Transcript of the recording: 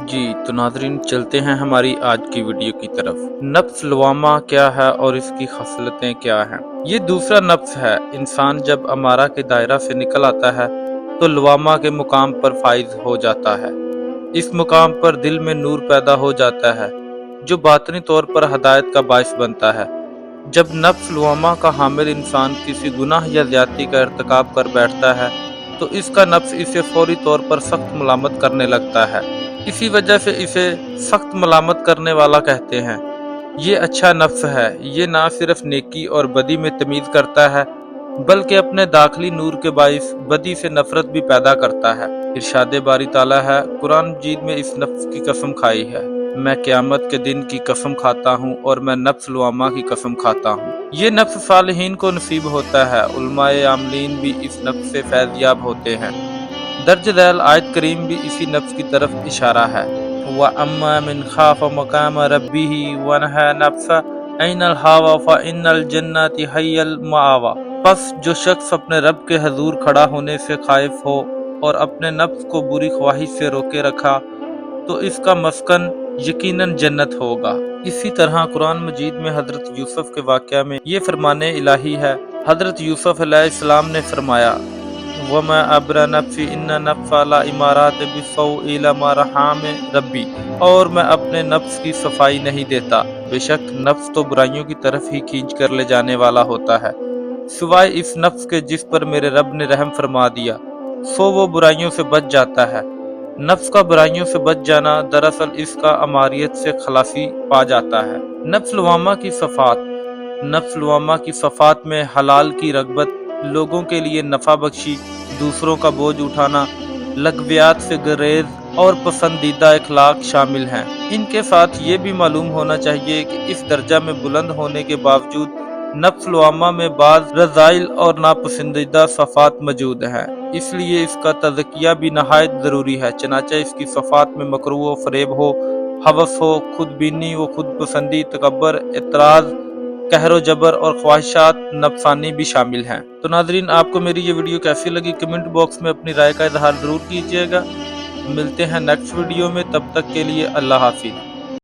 جی تو ناظرین چلتے ہیں ہماری آج کی ویڈیو کی طرف۔ نفس لوامہ کیا ہے اور اس کی خصلتیں کیا ہیں؟ یہ دوسرا نفس ہے۔ انسان جب امارہ کے دائرہ سے نکل آتا ہے تو لوامہ کے مقام پر فائز ہو جاتا ہے۔ اس مقام پر دل میں نور پیدا ہو جاتا ہے جو باطنی طور پر ہدایت کا باعث بنتا ہے۔ جب نفس لوامہ کا حامل انسان کسی گناہ یا زیادتی کا ارتکاب کر بیٹھتا ہے تو اس کا نفس اسے فوری طور پر سخت ملامت کرنے لگتا ہے۔ اسی وجہ سے اسے سخت ملامت کرنے والا کہتے ہیں۔ یہ اچھا نفس ہے۔ یہ نہ صرف نیکی اور بدی میں تمیز کرتا ہے بلکہ اپنے داخلی نور کے باعث بدی سے نفرت بھی پیدا کرتا ہے۔ ارشاد باری تعالیٰ ہے، قرآن مجید میں اس نفس کی قسم کھائی ہے، میں قیامت کے دن کی قسم کھاتا ہوں اور میں نفس لوامہ کی قسم کھاتا ہوں۔ یہ نفس صالحین کو نصیب ہوتا ہے۔ علماء عاملین بھی اس نفس سے فیض یاب ہوتے ہیں۔ درج ذیل آیت کریم بھی اسی نفس کی طرف اشارہ ہے۔ وَأَمَّا مِنْ خَافَ مَقَامَ رَبِّهِ وَنَهَى النَّفْسَ عَنِ الْهَوَىٰ فَإِنَّ الْجَنَّةَ هِيَ الْمَأْوَىٰ۔ پس جو شخص اپنے رب کے حضور کھڑا ہونے سے خائف ہو اور اپنے نفس کو بری خواہش سے روکے رکھا تو اس کا مسکن یقیناً جنت ہوگا۔ اسی طرح قرآن مجید میں حضرت یوسف کے واقعہ میں یہ فرمان الہی ہے۔ حضرت یوسف علیہ السلام نے فرمایا، وَمَا أَبْرَ نَفْسِي إِنَّ النَّفْسَ لَأَمَّارَةٌ بِالسُّوءِ إِلَّا مَا رَحِمَ رَبِّي۔ اور میں اپنے نفس کی صفائی نہیں دیتا، بے شک نفس تو برائیوں کی طرف ہی کھینچ کر لے جانے والا ہوتا ہے، سوائے اس نفس کے جس پر میرے رب نے رحم فرما دیا، سو وہ برائیوں سے بچ جاتا ہے۔ نفس کا برائیوں سے بچ جانا دراصل اس کا اماریت سے خلاصی پا جاتا ہے۔ نفس لوامہ کی صفات۔ نفس لوامہ کی صفات میں حلال کی رغبت، لوگوں کے لیے نفع بخشی، دوسروں کا بوجھ اٹھانا، لغویات سے گریز اور پسندیدہ اخلاق شامل ہیں۔ ان کے ساتھ یہ بھی معلوم ہونا چاہیے کہ اس درجہ میں بلند ہونے کے باوجود نفس لوامہ میں بعض رذائل اور ناپسندیدہ صفات موجود ہیں، اس لیے اس کا تزکیہ بھی نہایت ضروری ہے۔ چنانچہ اس کی صفات میں مکروہ و فریب ہو، ہوس ہو، خود بینی و خود پسندی، تکبر، اعتراض، قہر و جبر اور خواہشات نفسانی بھی شامل ہیں۔ تو ناظرین، آپ کو میری یہ ویڈیو کیسی لگی کمنٹ باکس میں اپنی رائے کا اظہار ضرور کیجیے گا۔ ملتے ہیں نیکسٹ ویڈیو میں، تب تک کے لیے اللہ حافظ۔